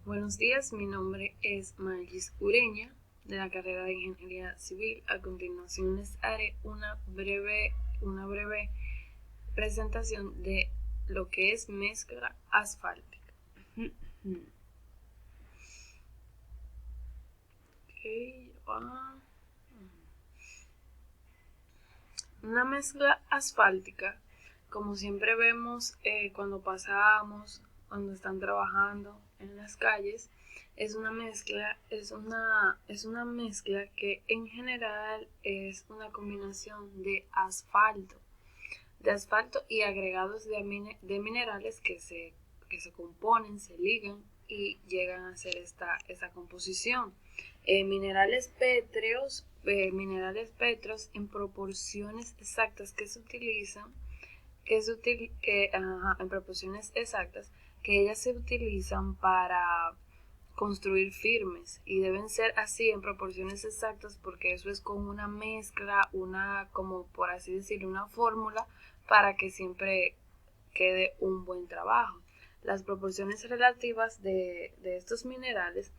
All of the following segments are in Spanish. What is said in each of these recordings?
Buenos días, mi nombre es Margis Ureña, de la carrera de Ingeniería Civil. A continuación les haré una breve presentación de lo que es mezcla asfáltica. Okay. Una mezcla asfáltica, como siempre vemos cuando pasamos, cuando están trabajando en las calles, es una mezcla que en general es una combinación de asfalto y agregados de minerales que se componen, se ligan y llegan a hacer esta composición. Minerales pétreos en proporciones exactas en proporciones exactas que ellas se utilizan para construir firmes y deben ser así en proporciones exactas porque eso es como una mezcla, como por así decirlo, una fórmula para que siempre quede un buen trabajo. Las proporciones relativas de estos minerales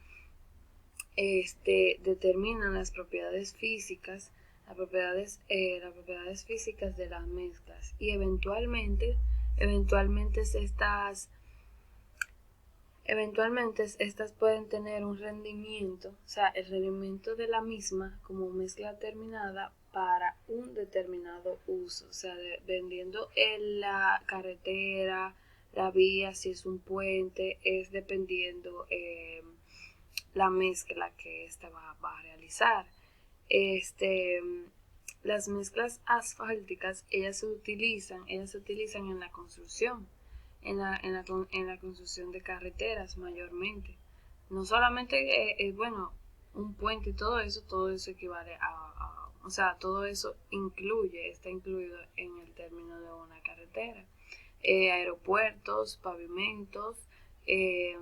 determinan las propiedades físicas de las mezclas y eventualmente estas pueden tener un rendimiento, o sea, el rendimiento de la misma como mezcla terminada para un determinado uso, o sea, vendiendo en la carretera, la vía, si es un puente, es dependiendo la mezcla que ésta va a realizar. Este, las mezclas asfálticas, ellas se utilizan en la construcción, en la construcción de carreteras mayormente. No solamente, bueno, un puente y todo eso equivale o sea, todo eso está incluido en el término de una carretera. Aeropuertos, pavimentos, eh,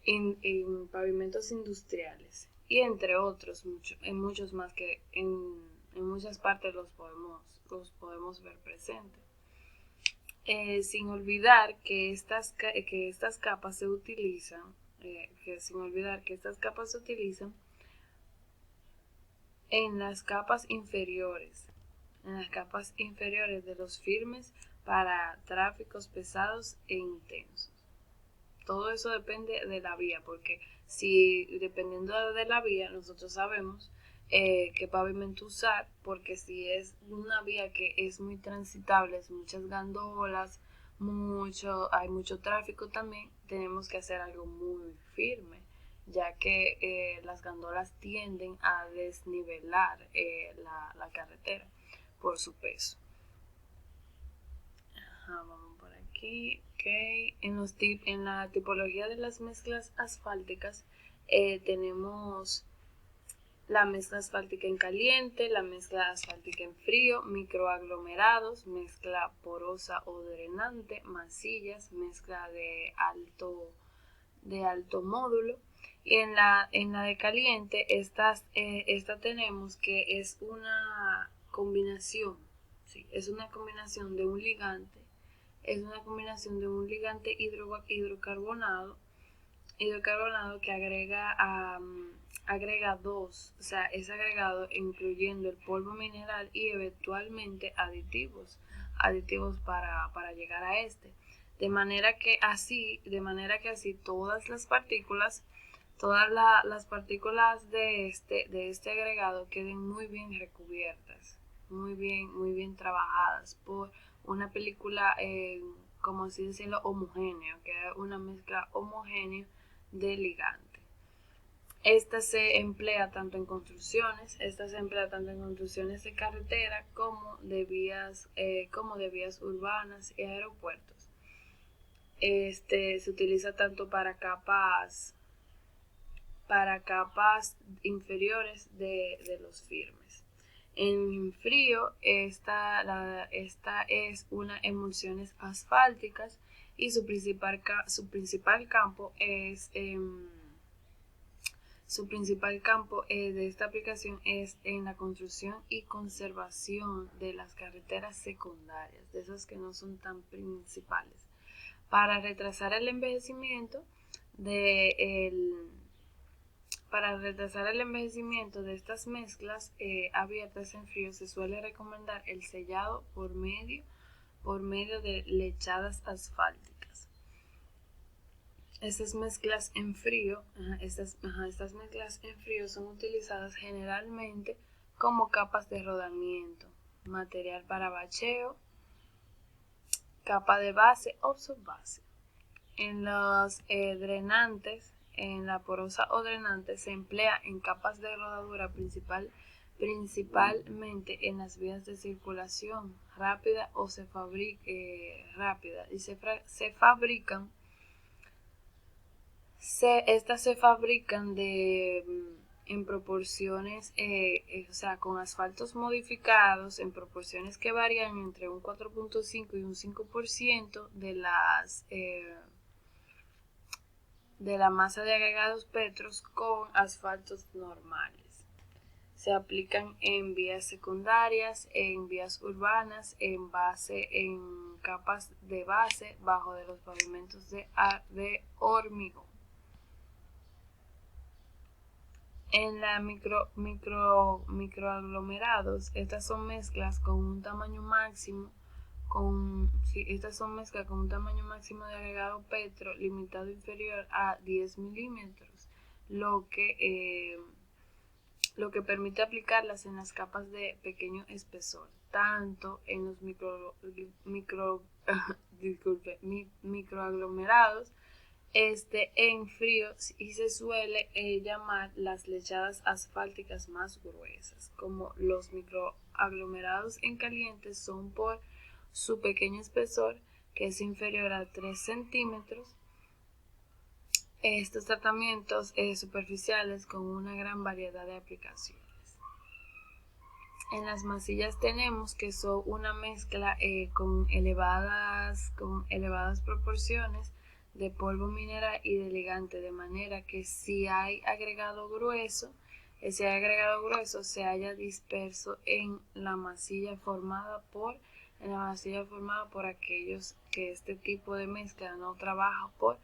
en pavimentos industriales y entre otros, en muchos más que en muchas partes los podemos ver presentes. Sin olvidar que estas capas se utilizan, en las capas inferiores de los firmes para tráficos pesados e intensos. Todo eso depende de la vía, porque si dependiendo de la vía, nosotros sabemos qué pavimento usar, porque si es una vía que es muy transitable, es muchas gandolas, hay mucho tráfico también, tenemos que hacer algo muy firme, ya que las gandolas tienden a desnivelar la carretera por su peso. Vamos por aquí. Okay. En la tipología de las mezclas asfálticas tenemos la mezcla asfáltica en caliente, la mezcla asfáltica en frío, microaglomerados, mezcla porosa o drenante, masillas, mezcla de alto módulo. Y en la de caliente, esta tenemos que es una combinación, ¿sí? Es una combinación de un ligante hidrocarbonado que agrega dos, o sea, es agregado incluyendo el polvo mineral y eventualmente aditivos para llegar a este. De manera que así todas las partículas de este agregado queden muy bien recubiertas, muy bien trabajadas por una película, como así decirlo, homogénea, que es una mezcla homogénea de ligante. Esta se emplea tanto en construcciones de carretera como de vías urbanas y aeropuertos. Se utiliza tanto para capas inferiores de los firmes. En frío, esta es una emulsiones asfálticas y su principal campo de esta aplicación es en la construcción y conservación de las carreteras secundarias, de esas que no son tan principales. Para retrasar el envejecimiento para retrasar el envejecimiento de estas mezclas abiertas en frío, se suele recomendar el sellado por medio de lechadas asfálticas. Estas mezclas en frío, estas mezclas en frío son utilizadas generalmente como capas de rodamiento, material para bacheo, capa de base o subbase. En los drenantes, en la porosa o drenante, se emplea en capas de rodadura principalmente en las vías de circulación rápida o se fabrican en proporciones, o sea, con asfaltos modificados en proporciones que varían entre un 4.5 y un 5% de la masa de agregados petros con asfaltos normales. Se aplican en vías secundarias, en vías urbanas, en capas de base bajo de los pavimentos de hormigón. En la microaglomerados, estas son mezclas con un tamaño máximo de agregado petro limitado inferior a 10 milímetros, lo que permite aplicarlas en las capas de pequeño espesor, tanto en los microaglomerados en frío, y se suele llamar las lechadas asfálticas más gruesas. Como los microaglomerados en caliente son por su pequeño espesor, que es inferior a 3 centímetros, estos tratamientos superficiales con una gran variedad de aplicaciones. En las masillas tenemos que son una mezcla con elevadas proporciones de polvo mineral y de ligante, de manera que si hay agregado grueso se haya disperso en la masilla formada por aquellos que este tipo de mezcla no trabaja por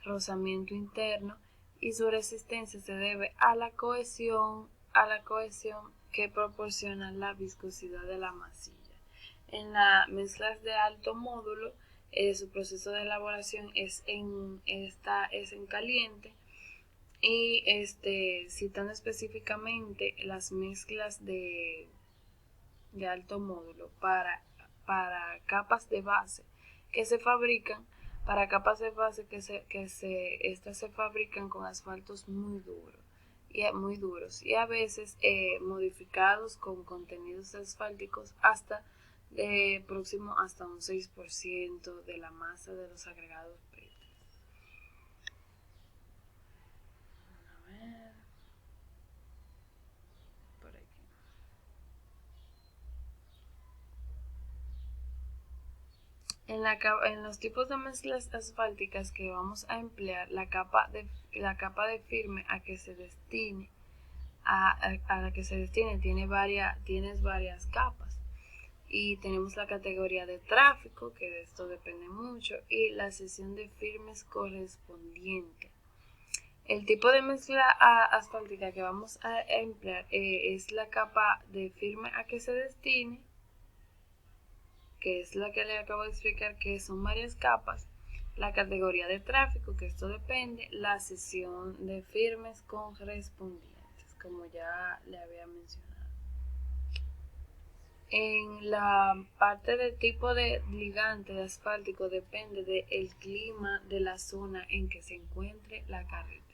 rozamiento interno, y su resistencia se debe a la cohesión que proporciona la viscosidad de la masilla. En las mezclas de alto módulo, su proceso de elaboración es en caliente, y citando específicamente las mezclas de alto módulo para capas de base que se fabrican estas se fabrican con asfaltos muy duros y a veces modificados con contenidos asfálticos próximo hasta un 6% de la masa de los agregados petros. A ver, por aquí. En los tipos de mezclas asfálticas que vamos a emplear, la capa de firme a que se destine tiene varias capas, y tenemos la categoría de tráfico, que de esto depende mucho, y la sección de firmes correspondiente. El tipo de mezcla asfáltica que vamos a emplear es la capa de firme a que se destine, que es la que le acabo de explicar, que son varias capas, la categoría de tráfico, que esto depende, la sección de firmes correspondientes, como ya le había mencionado. En la parte del tipo de ligante de asfáltico depende del clima de la zona en que se encuentre la carretera.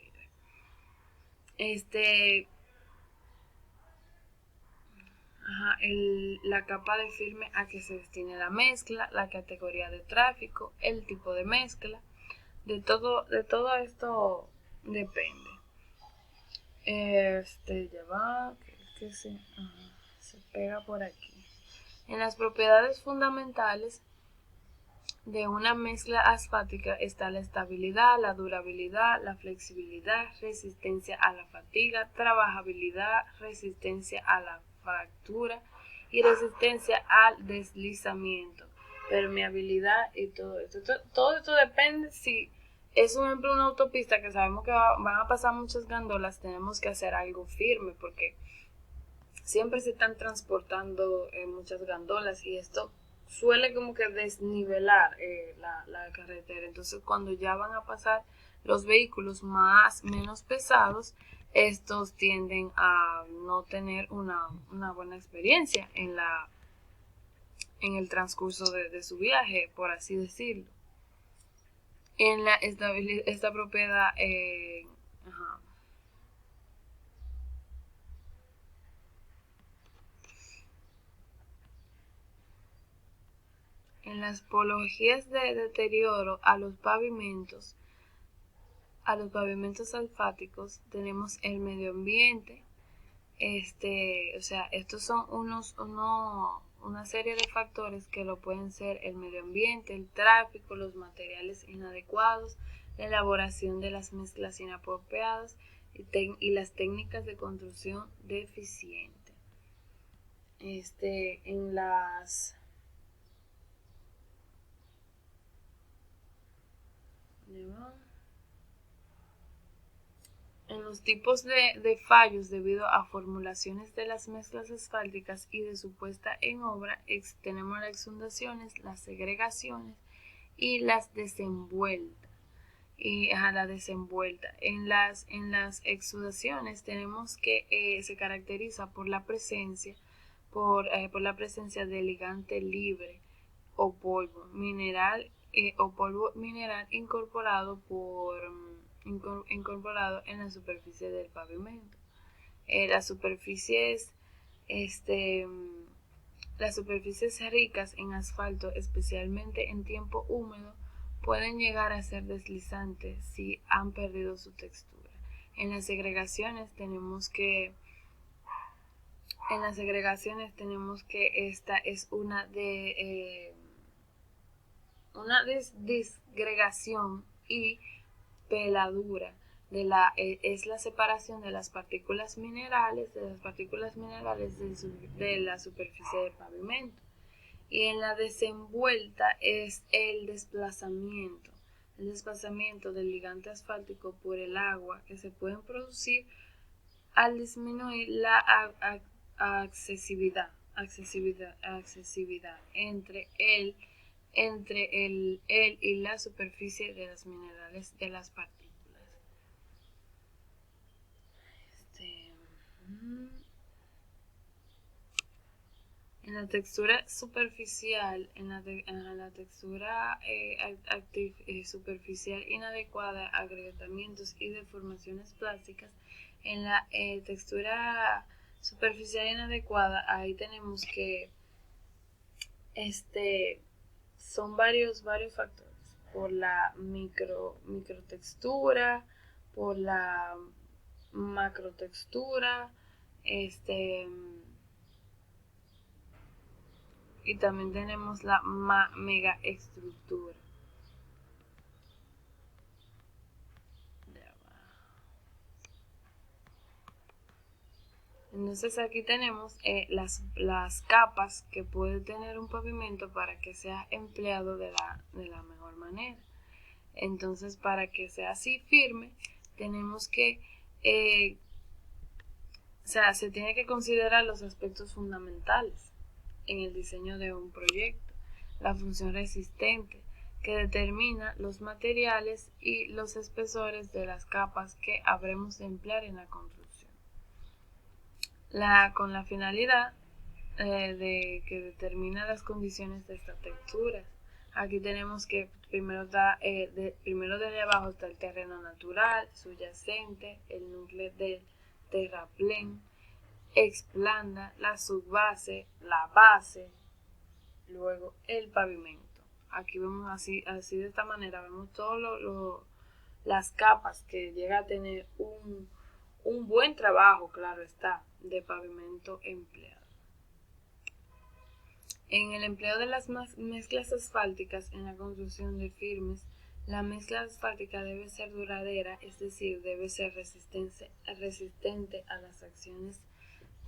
La capa de firme a que se destine la mezcla, la categoría de tráfico, el tipo de mezcla, de todo esto depende. Ya va, que se pega por aquí. En las propiedades fundamentales de una mezcla asfáltica está la estabilidad, la durabilidad, la flexibilidad, resistencia a la fatiga, trabajabilidad, resistencia a la fractura y resistencia al deslizamiento, permeabilidad y todo esto. Todo esto depende si es un ejemplo de una autopista que sabemos que van a pasar muchas gandolas, tenemos que hacer algo firme porque siempre se están transportando muchas gandolas y esto suele como que desnivelar la carretera. Entonces cuando ya van a pasar los vehículos menos pesados, estos tienden a no tener una buena experiencia en el transcurso de su viaje, por así decirlo. En esta propiedad, ajá. En las tipologías de deterioro a los pavimentos asfálticos, tenemos el medio ambiente. O sea, estos son una serie de factores que lo pueden ser el medio ambiente, el tráfico, los materiales inadecuados, la elaboración de las mezclas inapropiadas y las técnicas de construcción deficiente. En las En los tipos de fallos debido a formulaciones de las mezclas asfálticas y de su puesta en obra, tenemos las exundaciones, las segregaciones y las desenvueltas. La desenvuelta. En las exudaciones tenemos que se caracteriza por la presencia de ligante libre o polvo mineral incorporado en la superficie del pavimento. Las superficies este, las superficies ricas en asfalto, especialmente en tiempo húmedo, pueden llegar a ser deslizantes si han perdido su textura. En las segregaciones tenemos que esta es una disgregación y peladura es la separación de las partículas minerales de la superficie del pavimento. Y en la desenvuelta es el desplazamiento del ligante asfáltico por el agua que se pueden producir al disminuir la accesibilidad entre él y la superficie de los minerales de las partículas. En la textura superficial, en la textura superficial inadecuada, agrietamientos y deformaciones plásticas, en la textura superficial inadecuada, ahí tenemos que son varios factores, por la microtextura, por la macrotextura, y también tenemos la megaestructura. Entonces aquí tenemos las capas que puede tener un pavimento para que sea empleado de la mejor manera. Entonces, para que sea así firme, tenemos que se tiene que considerar los aspectos fundamentales en el diseño de un proyecto. La función resistente, que determina los materiales y los espesores de las capas que habremos de emplear en la construcción. Con la finalidad de que determina las condiciones de estas texturas. Aquí tenemos que primero desde abajo está el terreno natural, subyacente, el núcleo del terraplén, explanda, la subbase, la base, luego el pavimento. Aquí vemos así de esta manera, vemos todas las capas que llega a tener un buen trabajo, claro está, de pavimento empleado. En el empleo de las mezclas asfálticas en la construcción de firmes, la mezcla asfáltica debe ser duradera, es decir, debe ser resistente a las acciones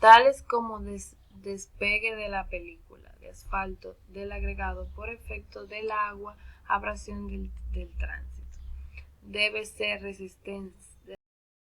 tales como despegue de la película de asfalto del agregado por efecto del agua, abrasión del tránsito. debe ser resistente